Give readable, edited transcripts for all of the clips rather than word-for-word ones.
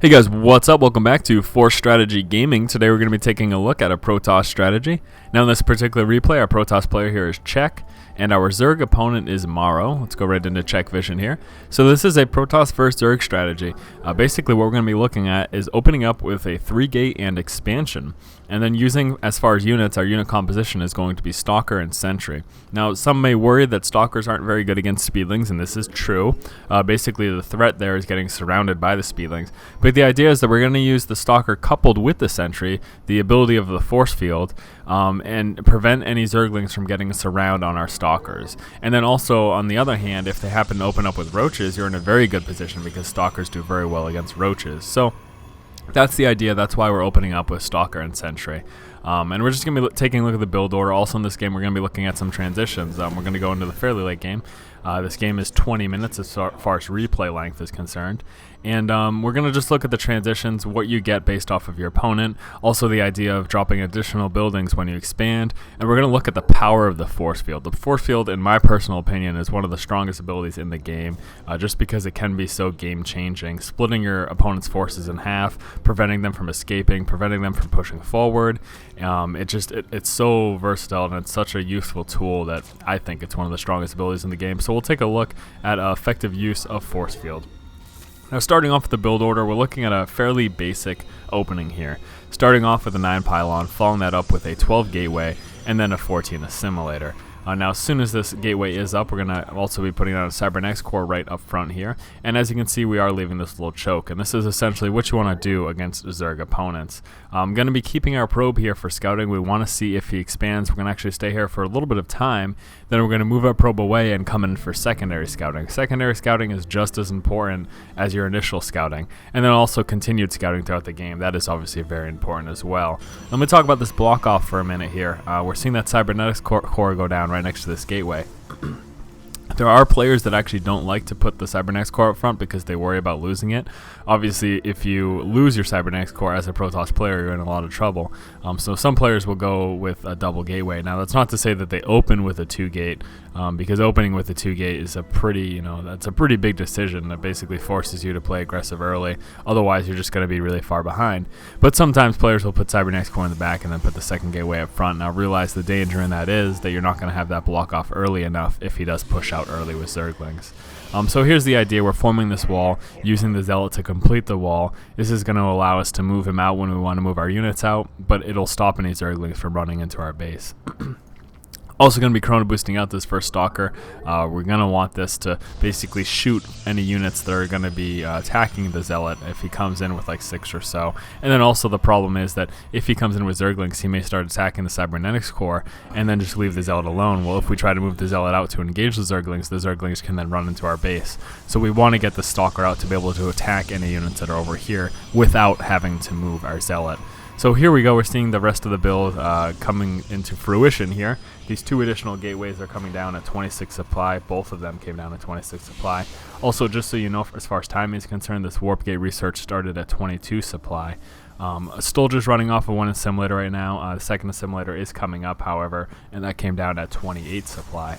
Hey guys, what's up? Welcome back to Force Strategy Gaming. Today we're going to be taking a look at a Protoss strategy. Now in this particular replay, our Protoss player here is Czech, and our Zerg opponent is Maro. Let's go right into Czech vision here. So this is a Protoss versus Zerg strategy. Basically what we're going to be looking at is opening up with a 3-gate and expansion. And then using, as far as units, our unit composition is going to be Stalker and Sentry. Now, some may worry that Stalkers aren't very good against Speedlings, and this is true. Basically, the threat there is getting surrounded by the Speedlings. But the idea is that we're going to use the Stalker coupled with the Sentry, the ability of the Force Field, and prevent any Zerglings from getting a surround on our Stalkers. And then also, on the other hand, if they happen to open up with Roaches, you're in a very good position because Stalkers do very well against Roaches. So that's the idea. That's why we're opening up with Stalker and Sentry. And we're just going to be taking a look at the build order. Also in this game, we're going to be looking at some transitions. We're going to go into the fairly late game. This game is 20 minutes as far as replay length is concerned. And we're going to just look at the transitions, what you get based off of your opponent. Also the idea of dropping additional buildings when you expand. And we're going to look at the power of the Force Field. The Force Field, in my personal opinion, is one of the strongest abilities in the game. Just because it can be so game-changing. Splitting your opponent's forces in half, preventing them from escaping, preventing them from pushing forward. It's so versatile, and it's such a useful tool that I think it's one of the strongest abilities in the game. So we'll take a look at effective use of Force Field. Now, starting off with the build order, we're looking at a fairly basic opening here. Starting off with a 9 Pylon, following that up with a 12 Gateway, and then a 14 Assimilator. Now, as soon as this gateway is up, we're going to also be putting on a Cybernetics Core right up front here. And as you can see, we are leaving this little choke. And this is essentially what you want to do against Zerg opponents. I'm going to be keeping our probe here for scouting. We want to see if he expands. We're going to actually stay here for a little bit of time. Then we're going to move our probe away and come in for secondary scouting. Secondary scouting is just as important as your initial scouting. And then also continued scouting throughout the game. That is obviously very important as well. Let me talk about this block off for a minute here. We're seeing that Cybernetics Core go down right next to this gateway. There are players that actually don't like to put the Cybernetics Core up front because they worry about losing it. Obviously, if you lose your Cybernetics Core as a Protoss player, you're in a lot of trouble. So some players will go with a double gateway. Now, that's not to say that they open with a 2-gate, because opening with a 2-gate is a pretty, that's a pretty big decision that basically forces you to play aggressive early. Otherwise, you're just going to be really far behind. But sometimes players will put Cybernetics Core in the back and then put the second gateway up front. Now, realize the danger in that is that you're not going to have that block off early enough if he does push out early with Zerglings. So here's the idea. We're forming this wall using the Zealot to complete the wall. This is going to allow us to move him out when we want to move our units out, but it'll stop any Zerglings from running into our base. Also going to be chrono boosting out this first Stalker. We're going to want this to basically shoot any units that are going to be attacking the Zealot if he comes in with like 6 or so. And then also the problem is that if he comes in with Zerglings, he may start attacking the Cybernetics Core and then just leave the Zealot alone. Well, if we try to move the Zealot out to engage the Zerglings can then run into our base. So we want to get the Stalker out to be able to attack any units that are over here without having to move our Zealot. So here we go, we're seeing the rest of the build coming into fruition here. These 2 additional gateways are coming down at 26 supply. Both of them came down at 26 supply. Also, just so you know, as far as timing is concerned, this warp gate research started at 22 supply. Soldier's running off of one Assimilator right now. The second Assimilator is coming up, however, and that came down at 28 supply.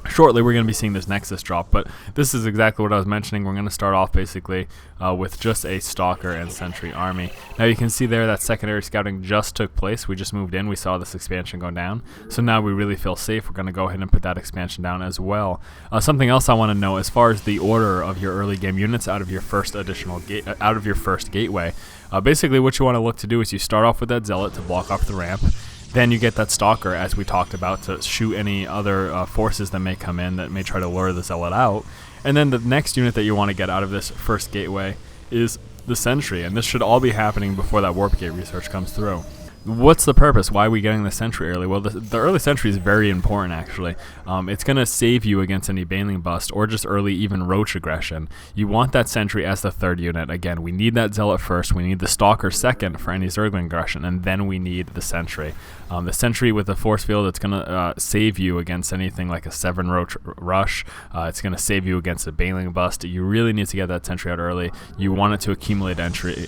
Shortly, we're going to be seeing this Nexus drop, but this is exactly what I was mentioning. We're going to start off basically with just a Stalker and Sentry army. Now you can see there that secondary scouting just took place. We just moved in. We saw this expansion go down. So now we really feel safe. We're going to go ahead and put that expansion down as well. Something else I want to know as far as the order of your early game units out of your first gateway. Basically, what you want to look to do is you start off with that Zealot to block off the ramp. Then you get that Stalker, as we talked about, to shoot any other forces that may come in that may try to lure the Zealot out. And then the next unit that you want to get out of this first gateway is the Sentry, and this should all be happening before that Warp Gate research comes through. What's the purpose? Why are we getting the Sentry early? Well, the early Sentry is very important, actually. It's going to save you against any Baneling bust or just early even Roach aggression. You want that Sentry as the 3rd unit. Again, we need that Zealot first. We need the Stalker second for any Zergling aggression, and then we need the Sentry. The Sentry with the Force Field, it's going to save you against anything like a 7 Roach rush. It's going to save you against a Baneling bust. You really need to get that Sentry out early. You want it to accumulate energy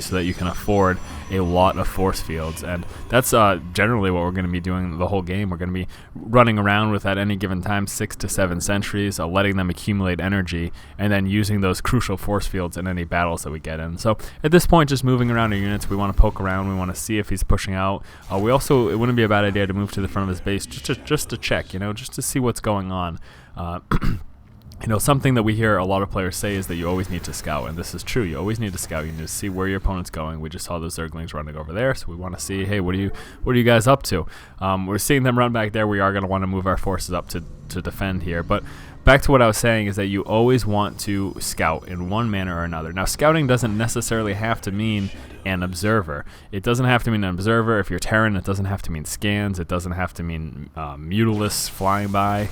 so that you can afford a lot of force fields, and that's generally what we're going to be doing the whole game. We're going to be running around with, at any given time, 6 to 7 sentries, letting them accumulate energy, and then using those crucial force fields in any battles that we get in. So at this point, just moving around our units, we want to poke around, we want to see if he's pushing out. We also, it wouldn't be a bad idea to move to the front of his base just to check, you know, just to see what's going on. You know, something that we hear a lot of players say is that you always need to scout, and this is true. You always need to scout. You need to see where your opponent's going. We just saw those Zerglings running over there, so we want to see, hey, what are you guys up to? We're seeing them run back there. We are going to want to move our forces up to defend here, but back to what I was saying is that you always want to scout in one manner or another. Now, scouting doesn't necessarily have to mean an observer. It doesn't have to mean an observer. If you're Terran, it doesn't have to mean scans. It doesn't have to mean mutalisks flying by.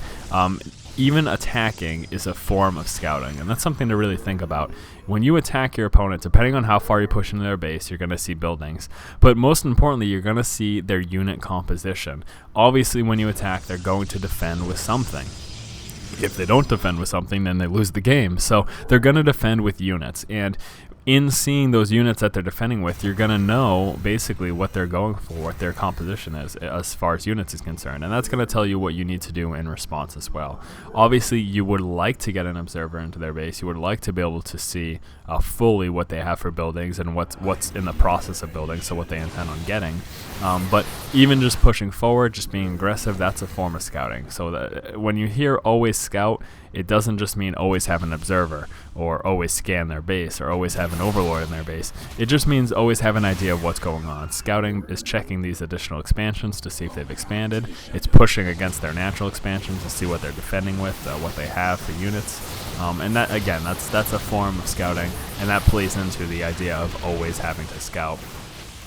Even attacking is a form of scouting, and that's something to really think about. When you attack your opponent, depending on how far you push into their base, you're going to see buildings. But most importantly, you're going to see their unit composition. Obviously, when you attack, they're going to defend with something. If they don't defend with something, then they lose the game. So they're going to defend with units, and in seeing those units that they're defending with, you're going to know basically what they're going for, what their composition is as far as units is concerned, and that's going to tell you what you need to do in response as well. Obviously, you would like to get an observer into their base. You would like to be able to see fully what they have for buildings and what's in the process of building, so what they intend on getting. But even just pushing forward, just being aggressive, that's a form of scouting. So that when you hear always scout, it doesn't just mean always have an observer or always scan their base or always have an overlord in their base. It just means always have an idea of what's going on. Scouting is checking these additional expansions to see if they've expanded. It's pushing against their natural expansions to see what they're defending with, what they have for units. And that, again, that's a form of scouting, and that plays into the idea of always having to scout.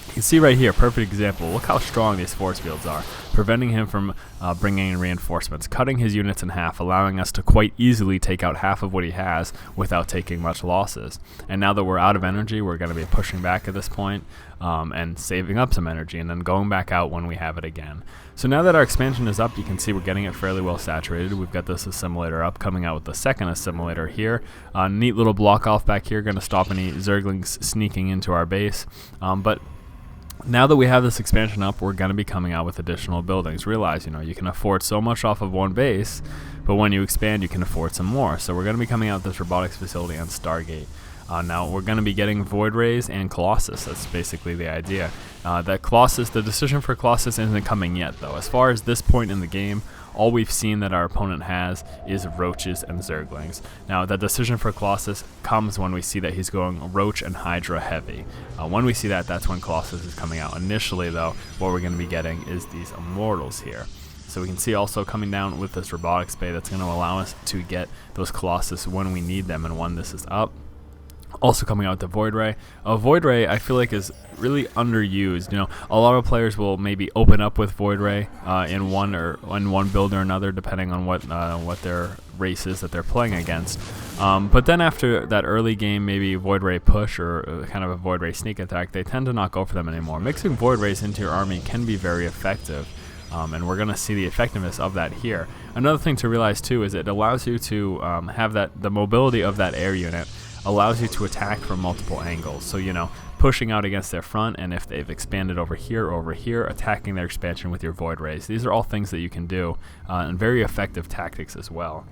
You can see right here, perfect example. Look how strong these force fields are, preventing him from bringing in reinforcements, cutting his units in half, allowing us to quite easily take out half of what he has without taking much losses. And now that we're out of energy, we're going to be pushing back at this point and saving up some energy and then going back out when we have it again. So now that our expansion is up, you can see we're getting it fairly well saturated. We've got this assimilator up, coming out with the second assimilator here. Neat little block off back here, going to stop any Zerglings sneaking into our base. But now that we have this expansion up, we're going to be coming out with additional buildings. Realize, you know, you can afford so much off of one base, but when you expand, you can afford some more. So we're going to be coming out with this robotics facility on Stargate. Now we're going to be getting Void Rays and Colossus. That's basically the idea. That Colossus, the decision for Colossus isn't coming yet, though. As far as this point in the game, all we've seen that our opponent has is Roaches and Zerglings. Now, the decision for Colossus comes when we see that he's going Roach and Hydra heavy. When we see that, that's when Colossus is coming out. Initially, though, what we're going to be getting is these Immortals here. So we can see also coming down with this Robotics Bay that's going to allow us to get those Colossus when we need them and when this is up. Also coming out with the Void Ray. Void Ray, I feel like, is really underused. You know, a lot of players will maybe open up with Void Ray in one build or another, depending on what their race is that they're playing against. But then after that early game, maybe Void Ray push or kind of a Void Ray sneak attack, they tend to not go for them anymore. Mixing Void Rays into your army can be very effective. And we're going to see the effectiveness of that here. Another thing to realize too is it allows you to have the mobility of that air unit allows you to attack from multiple angles. So, you know, pushing out against their front, and if they've expanded over here, attacking their expansion with your Void Rays. These are all things that you can do, and very effective tactics as well.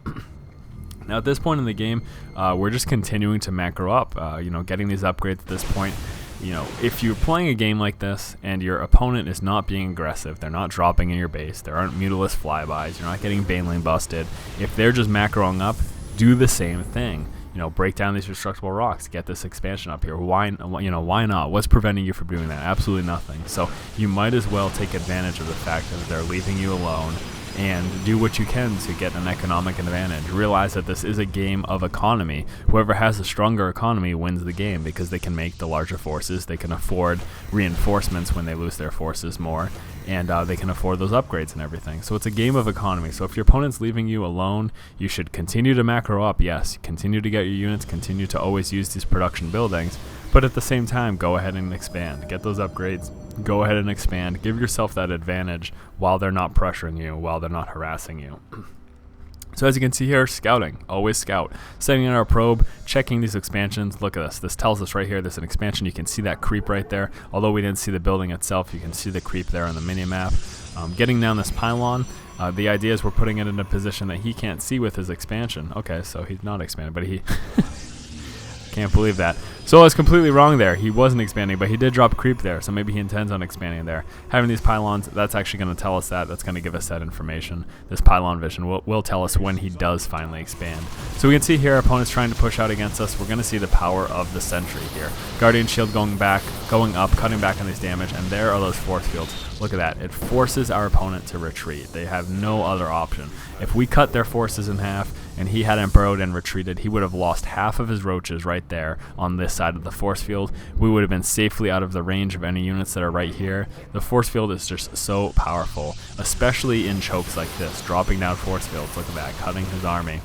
Now at this point in the game, we're just continuing to macro up, you know, getting these upgrades at this point. You know, if you're playing a game like this and your opponent is not being aggressive, they're not dropping in your base, there aren't mutalisks flybys, you're not getting Baneling busted, if they're just macroing up, do the same thing. You know, break down these destructible rocks, get this expansion up here. Why not? What's preventing you from doing that? Absolutely nothing. So you might as well take advantage of the fact that they're leaving you alone and do what you can to get an economic advantage. Realize that this is a game of economy. Whoever has a stronger economy wins the game because they can make the larger forces, they can afford reinforcements when they lose their forces more, and they can afford those upgrades and everything. So it's a game of economy. So if your opponent's leaving you alone, you should continue to macro up, yes, continue to get your units, continue to always use these production buildings, but at the same time, go ahead and expand. Get those upgrades, go ahead and expand. Give yourself that advantage while they're not pressuring you, while they're not harassing you. So as you can see here, scouting, always scout. Setting in our probe, checking these expansions. Look at this. This tells us right here there's an expansion. You can see that creep right there. Although we didn't see the building itself, you can see the creep there on the mini-map. Getting down this pylon, the idea is we're putting it in a position that he can't see with his expansion. Okay, so he's not expanding, but he... Can't believe that. So I was completely wrong there. He wasn't expanding, but he did drop creep there, so maybe he intends on expanding there. Having these pylons, that's actually going to tell us that. That's going to give us that information. This pylon vision will tell us when he does finally expand. So we can see here, our opponent's trying to push out against us. We're going to see the power of the sentry here. Guardian shield going back, going up, cutting back on these damage, and there are those force fields. Look at that. It forces our opponent to retreat. They have no other option. If we cut their forces in half and he hadn't burrowed and retreated, he would have lost half of his roaches right there on this side of the force field. We would have been safely out of the range of any units that are right here. The force field is just so powerful, especially in chokes like this, dropping down force fields. Look at that, cutting his army.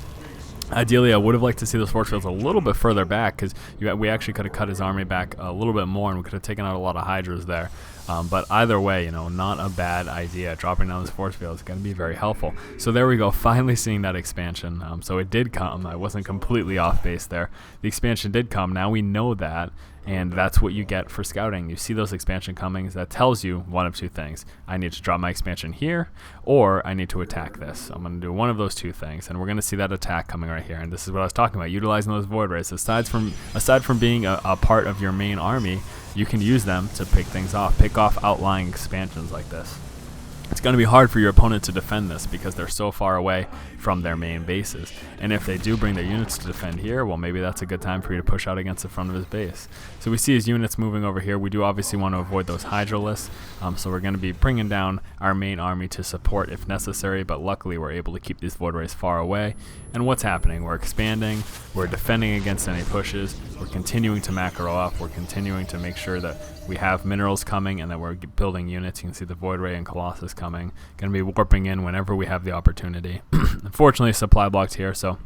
Ideally, I would have liked to see those force fields a little bit further back, because we actually could have cut his army back a little bit more, and we could have taken out a lot of Hydras there. But either way, not a bad idea. Dropping down this force field is going to be very helpful. So there we go, finally seeing that expansion. So it did come. I wasn't completely off base there. The expansion did come. Now we know that. And that's what you get for scouting. You see those expansion comings. That tells you one of two things. I need to drop my expansion here, or I need to attack this. So I'm going to do one of those two things, and we're going to see that attack coming right here. And this is what I was talking about, utilizing those void rays. Aside from being a part of your main army, you can use them to pick things off, pick off outlying expansions like this. It's going to be hard for your opponent to defend this because they're so far away from their main bases. And if they do bring their units to defend here, well, maybe that's a good time for you to push out against the front of his base. So we see his units moving over here. We do obviously want to avoid those Hydralisks, so we're going to be bringing down our main army to support if necessary, but luckily we're able to keep these void rays far away. And what's happening? We're expanding, we're defending against any pushes, we're continuing to macro up, we're continuing to make sure that we have minerals coming and that we're building units. You can see the Void Ray and Colossus coming. Going to be warping in whenever we have the opportunity. Unfortunately, supply blocked here, so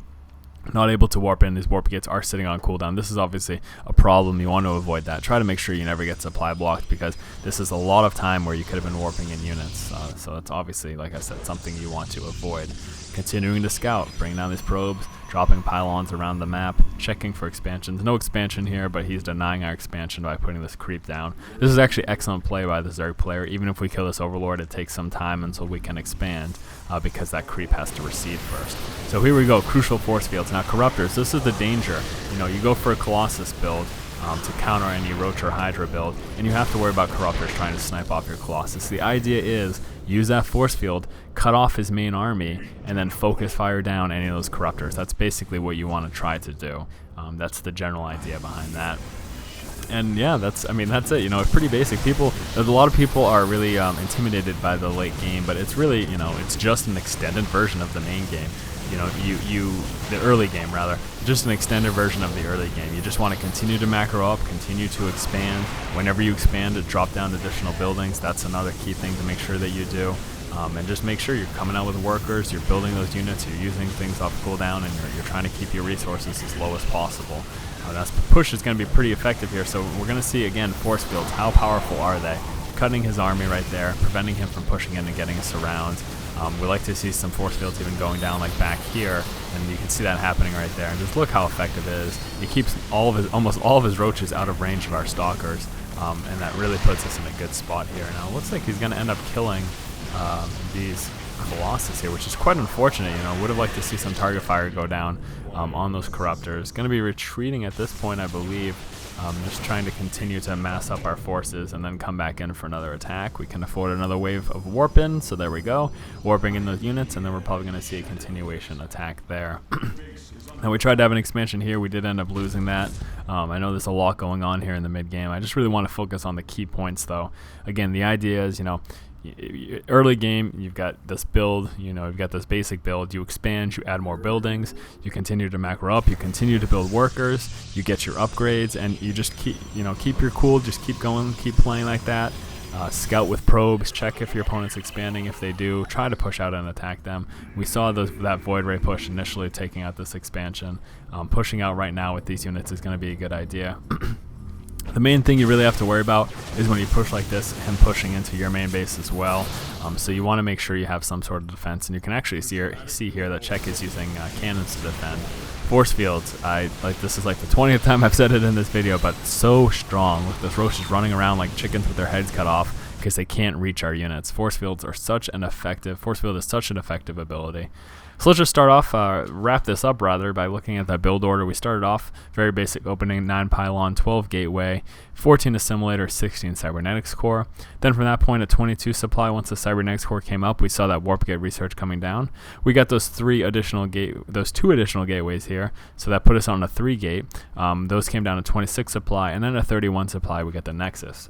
not able to warp in. These warp gates are sitting on cooldown. This is obviously a problem. You want to avoid that. Try to make sure you never get supply blocked, because this is a lot of time where you could have been warping in units. So it's obviously, like I said, something you want to avoid. Continuing to scout, bringing down these probes, dropping pylons around the map, checking for expansions. No expansion here, but he's denying our expansion by putting this creep down. This is actually excellent play by the Zerg player. Even if we kill this Overlord, it takes some time until we can expand, because that creep has to recede first. So here we go, crucial force fields. Now Corruptors, this is the danger. You go for a Colossus build to counter any Roach or Hydra build, and you have to worry about Corruptors trying to snipe off your Colossus. The idea is use that force field, cut off his main army, and then focus fire down any of those Corruptors. That's basically what you want to try to do. That's the general idea behind that. And yeah, that's it. It's pretty basic. A lot of people are really intimidated by the late game, but it's really, it's just an extended version of the main game. The early game rather, just an extended version of the early game. You just want to continue to macro up, continue to expand. Whenever you expand, to drop down additional buildings. That's another key thing to make sure that you do. And just make sure you're coming out with workers, you're building those units, you're using things off cooldown, and you're trying to keep your resources as low as possible. That push is going to be pretty effective here. So we're going to see, again, force fields. How powerful are they? Cutting his army right there, preventing him from pushing in and getting us around. We like to see some force fields even going down like back here, and you can see that happening right there. And just look how effective it is. He keeps almost all of his roaches out of range of our stalkers, and that really puts us in a good spot here. Now it looks like he's going to end up killing these Colossus here, which is quite unfortunate. Would have liked to see some target fire go down on those Corruptors. Going to be retreating at this point, I believe. Just trying to continue to mass up our forces and then come back in for another attack. We can afford another wave of warp in, so there we go. Warping in those units, and then we're probably going to see a continuation attack there. Now we tried to have an expansion here. We did end up losing that. I know there's a lot going on here in the mid game. I just really want to focus on the key points though. Again, the idea is, early game, you've got this build, you've got this basic build, you expand, you add more buildings, you continue to macro up, you continue to build workers, you get your upgrades, and you just keep your cool, just keep going, keep playing like that. Scout with probes, check if your opponent's expanding. If they do, try to push out and attack them. We saw that Void Ray push initially taking out this expansion. Pushing out right now with these units is going to be a good idea. The main thing you really have to worry about is when you push like this, him pushing into your main base as well. So you want to make sure you have some sort of defense, and you can actually see here that Czech is using cannons to defend. Force fields, this is like the 20th time I've said it in this video, but so strong. Look, this Roche is running around like chickens with their heads cut off because they can't reach our units. Force field is such an effective ability. So let's just start off, wrap this up rather, by looking at that build order. We started off very basic opening, 9 Pylon, 12 Gateway, 14 Assimilator, 16 Cybernetics Core. Then from that point, a 22 supply. Once the Cybernetics Core came up, we saw that Warp Gate research coming down. We got those two additional gateways here, so that put us on a 3 gate. Those came down to 26 supply, and then a 31 supply. We got the Nexus.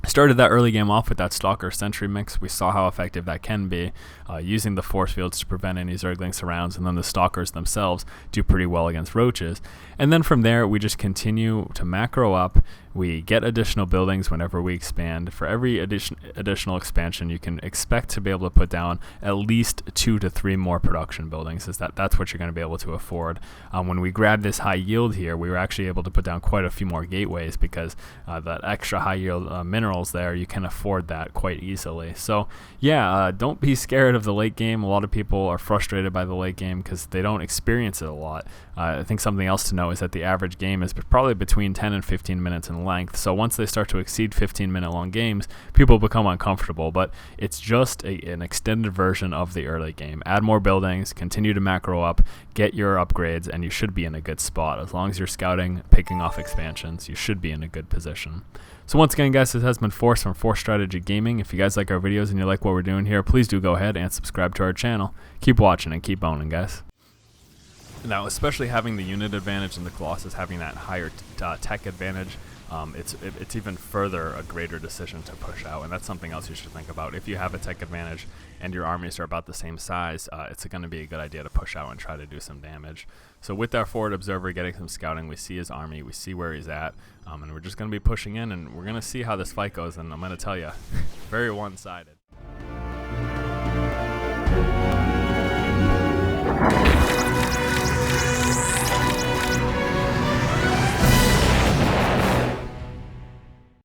Started that early game off with that Stalker Sentry mix. We saw how effective that can be, using the force fields to prevent any Zergling surrounds, and then the Stalkers themselves do pretty well against Roaches. And then from there, we just continue to macro up. We get additional buildings whenever we expand. For every additional expansion, you can expect to be able to put down at least 2 to 3 more production buildings. That's what you're going to be able to afford. When we grabbed this high yield here, we were actually able to put down quite a few more gateways because that extra high yield minerals there, you can afford that quite easily. So yeah, don't be scared of the late game. A lot of people are frustrated by the late game because they don't experience it a lot. I think something else to know is that the average game is probably between 10 and 15 minutes in length. So once they start to exceed 15-minute long games, people become uncomfortable. But it's just an extended version of the early game. Add more buildings, continue to macro up, get your upgrades, and you should be in a good spot. As long as you're scouting, picking off expansions, you should be in a good position. So once again, guys, this has been Force from Force Strategy Gaming. If you guys like our videos and you like what we're doing here, please do go ahead and subscribe to our channel. Keep watching and keep owning, guys. Now, especially having the unit advantage and the Colossus having that higher tech advantage, it's even further a greater decision to push out, and that's something else you should think about. If you have a tech advantage and your armies are about the same size, it's going to be a good idea to push out and try to do some damage. So with our forward observer getting some scouting, we see his army, we see where he's at, and we're just going to be pushing in, and we're going to see how this fight goes, and I'm going to tell you, very one-sided.